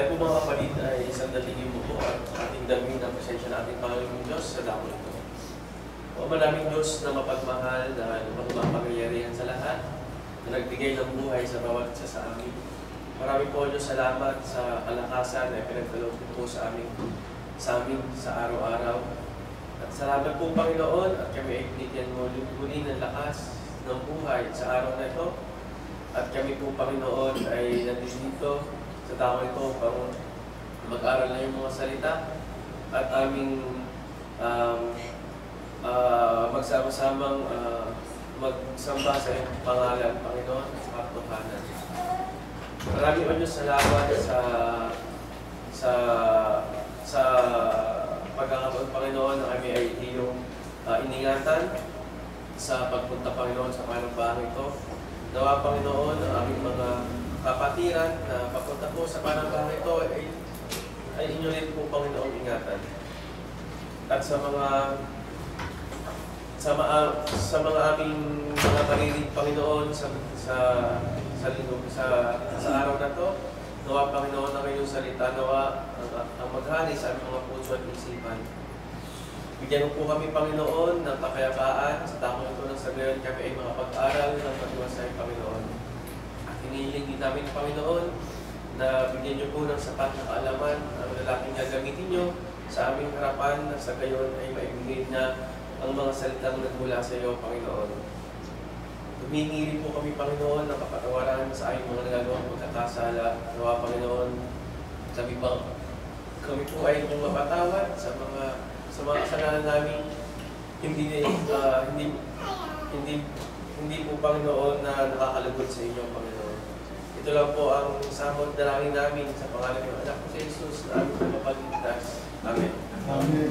Tayo po mga kapatid ay isang daligin mo po at ating daming ng presensya ng ating Panginoong Diyos sa dako ito. O maraming Diyos na mapagmahal na magmapangyarihan sa lahat, na nagbigay ng buhay sa bawat isa sa amin. Marami po Diyos salamat sa kalakasan na pinagkaloob po sa amin sa araw-araw. At salamat po Panginoon at kami ay binigyan mo muli ng lakas ng buhay sa araw na ito. At kami po Panginoon ay nandito sa tao ito para mag-aral na yung mga salita at aming magsama-samang magsamba sa iyong pangalan, Panginoon, sa katotohanan. Maraming po Diyos salamat sa pagkakataon, Panginoon, na kami ay iyong iningatan sa pagpunta, Panginoon, sa panambahan ito. Nawa, Panginoon, ang aming mga kapatiran na papunta po sa panambahan ito ay inyo rin po, Panginoon, ingatan. At sa mga aming mga marinig, Panginoon, sa araw na to, nawa, Panginoon, ang inyong salita, nawa ang maghari sa aming mga puso at isipan. Bigyan mo po kami, Panginoon, ng kapayapaan sa dako ito ng sa gayon kami ay makapag-aral ng pag-iwasay, Panginoon. At hinihiling din namin, Panginoon, na bigyan niyo po ng sapat na kaalaman ang lalaking gagamitin niyo sa aming harapan na sa gayon ay maibigay na ang mga salitang nagmula sa iyo, Panginoon. Humingi rin po kami, Panginoon, ng kapatawaran sa aming mga nagagawang pagkakasala. Nawa, Panginoon, kami po ay inyong mapatawad sa mga kasalanan namin, hindi po, Panginoon, na nakakalugod sa inyo, Panginoon. Ito lang po ang samot dalangin namin sa pangalan ng anak ko si Jesus na aming mapagligtas. Amen. Amen.